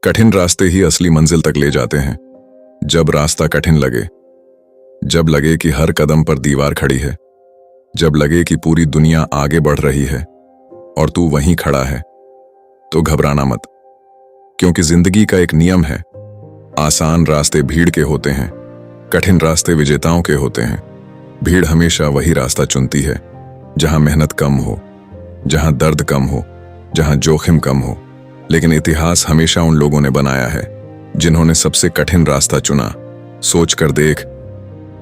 कठिन रास्ते ही असली मंजिल तक ले जाते हैं। जब रास्ता कठिन लगे, जब लगे कि हर कदम पर दीवार खड़ी है, जब लगे कि पूरी दुनिया आगे बढ़ रही है और तू वहीं खड़ा है, तो घबराना मत, क्योंकि जिंदगी का एक नियम है। आसान रास्ते भीड़ के होते हैं, कठिन रास्ते विजेताओं के होते हैं। भीड़ हमेशा वही रास्ता चुनती है जहां मेहनत कम हो, जहां दर्द कम हो, जहां जोखिम कम हो। लेकिन इतिहास हमेशा उन लोगों ने बनाया है जिन्होंने सबसे कठिन रास्ता चुना। सोच कर देख,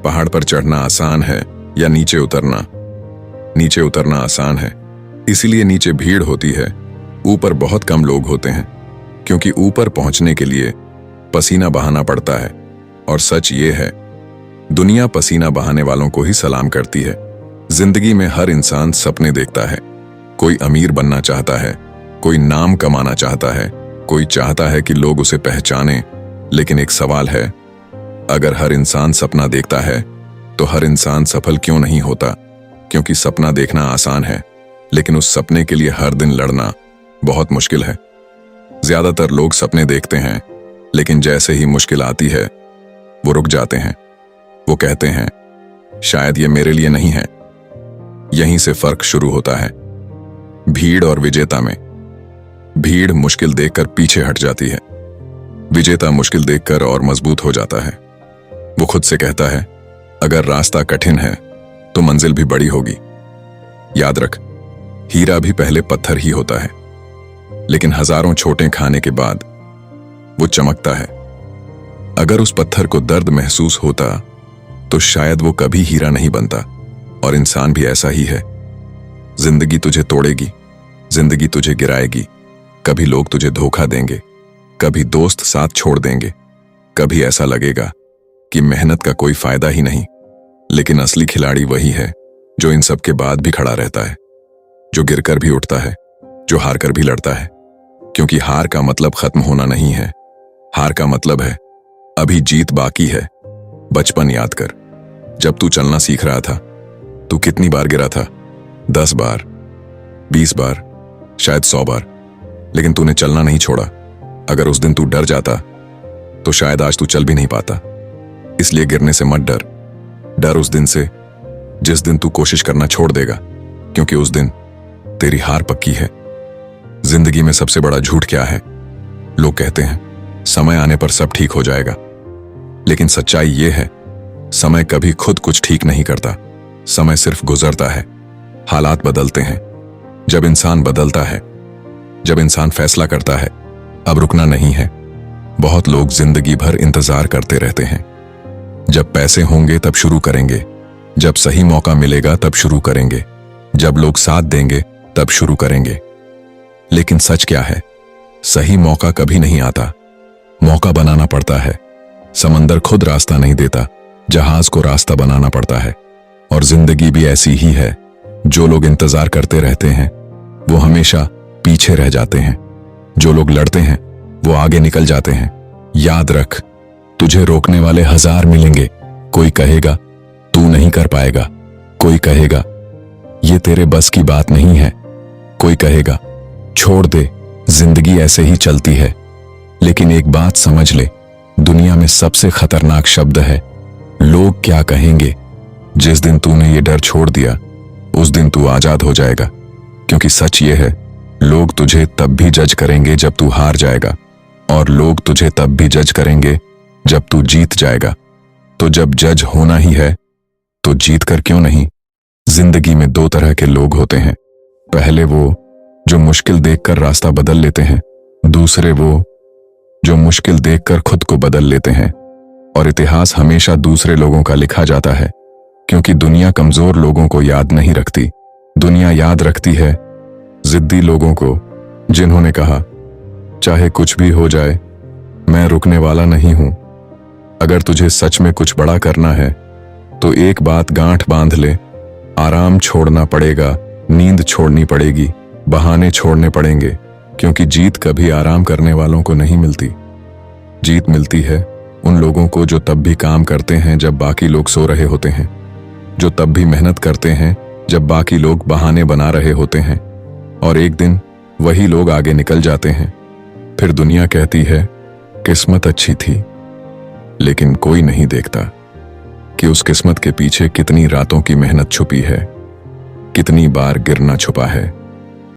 पहाड़ पर चढ़ना आसान है या नीचे उतरना? नीचे उतरना आसान है, इसीलिए नीचे भीड़ होती है, ऊपर बहुत कम लोग होते हैं, क्योंकि ऊपर पहुंचने के लिए पसीना बहाना पड़ता है। और सच ये है, दुनिया पसीना बहाने वालों को ही सलाम करती है। जिंदगी में हर इंसान सपने देखता है। कोई अमीर बनना चाहता है, कोई नाम कमाना चाहता है, कोई चाहता है कि लोग उसे पहचाने। लेकिन एक सवाल है, अगर हर इंसान सपना देखता है तो हर इंसान सफल क्यों नहीं होता? क्योंकि सपना देखना आसान है, लेकिन उस सपने के लिए हर दिन लड़ना बहुत मुश्किल है। ज्यादातर लोग सपने देखते हैं, लेकिन जैसे ही मुश्किल आती है वो रुक जाते हैं। वो कहते हैं, शायद ये मेरे लिए नहीं है। यहीं से फर्क शुरू होता है भीड़ और विजेता में। भीड़ मुश्किल देखकर पीछे हट जाती है, विजेता मुश्किल देखकर और मजबूत हो जाता है। वो खुद से कहता है, अगर रास्ता कठिन है तो मंजिल भी बड़ी होगी। याद रख, हीरा भी पहले पत्थर ही होता है, लेकिन हजारों छोटे खाने के बाद वो चमकता है। अगर उस पत्थर को दर्द महसूस होता तो शायद वो कभी हीरा नहीं बनता। और इंसान भी ऐसा ही है। जिंदगी तुझे तोड़ेगी, जिंदगी तुझे गिराएगी। कभी लोग तुझे धोखा देंगे, कभी दोस्त साथ छोड़ देंगे, कभी ऐसा लगेगा कि मेहनत का कोई फायदा ही नहीं। लेकिन असली खिलाड़ी वही है जो इन सब के बाद भी खड़ा रहता है, जो गिरकर भी उठता है, जो हार कर भी लड़ता है। क्योंकि हार का मतलब खत्म होना नहीं है, हार का मतलब है अभी जीत बाकी है। बचपन याद कर, जब तू चलना सीख रहा था, तू कितनी बार गिरा था? 10 बार, 20 बार, शायद 100 बार, लेकिन तूने चलना नहीं छोड़ा। अगर उस दिन तू डर जाता तो शायद आज तू चल भी नहीं पाता। इसलिए गिरने से मत डर, डर उस दिन से जिस दिन तू कोशिश करना छोड़ देगा, क्योंकि उस दिन तेरी हार पक्की है। जिंदगी में सबसे बड़ा झूठ क्या है? लोग कहते हैं समय आने पर सब ठीक हो जाएगा, लेकिन सच्चाई ये है, समय कभी खुद कुछ ठीक नहीं करता। समय सिर्फ गुजरता है। हालात बदलते हैं। जब इंसान बदलता है, जब इंसान फैसला करता है अब रुकना नहीं है। बहुत लोग जिंदगी भर इंतजार करते रहते हैं। जब पैसे होंगे तब शुरू करेंगे, जब सही मौका मिलेगा तब शुरू करेंगे, जब लोग साथ देंगे तब शुरू करेंगे। लेकिन सच क्या है? सही मौका कभी नहीं आता, मौका बनाना पड़ता है। समंदर खुद रास्ता नहीं देता, जहाज को रास्ता बनाना पड़ता है। और जिंदगी भी ऐसी ही है। जो लोग इंतजार करते रहते हैं वो हमेशा पीछे रह जाते हैं। जो लोग लड़ते हैं वो आगे निकल जाते हैं। याद रख, तुझे रोकने वाले 1000 मिलेंगे। कोई कहेगा तू नहीं कर पाएगा, कोई कहेगा ये तेरे बस की बात नहीं है, कोई कहेगा छोड़ दे, जिंदगी ऐसे ही चलती है। लेकिन एक बात समझ ले, दुनिया में सबसे खतरनाक शब्द है लोग क्या कहेंगे। जिस दिन तूने ये डर छोड़ दिया, उस दिन तू आजाद हो जाएगा। क्योंकि सच ये है, लोग तुझे तब भी जज करेंगे जब तू हार जाएगा, और लोग तुझे तब भी जज करेंगे जब तू जीत जाएगा। तो जब जज होना ही है तो जीत कर क्यों नहीं? जिंदगी में 2 तरह के लोग होते हैं। पहले वो जो मुश्किल देखकर रास्ता बदल लेते हैं, दूसरे वो जो मुश्किल देखकर खुद को बदल लेते हैं। और इतिहास हमेशा दूसरे लोगों का लिखा जाता है, क्योंकि दुनिया कमजोर लोगों को याद नहीं रखती। दुनिया याद रखती है जिद्दी लोगों को, जिन्होंने कहा चाहे कुछ भी हो जाए मैं रुकने वाला नहीं हूं। अगर तुझे सच में कुछ बड़ा करना है तो एक बात गांठ बांध ले, आराम छोड़ना पड़ेगा, नींद छोड़नी पड़ेगी, बहाने छोड़ने पड़ेंगे। क्योंकि जीत कभी आराम करने वालों को नहीं मिलती। जीत मिलती है उन लोगों को जो तब भी काम करते हैं जब बाकी लोग सो रहे होते हैं, जो तब भी मेहनत करते हैं जब बाकी लोग बहाने बना रहे होते हैं। और एक दिन वही लोग आगे निकल जाते हैं, फिर दुनिया कहती है किस्मत अच्छी थी, लेकिन कोई नहीं देखता कि उस किस्मत के पीछे कितनी रातों की मेहनत छुपी है, कितनी बार गिरना छुपा है,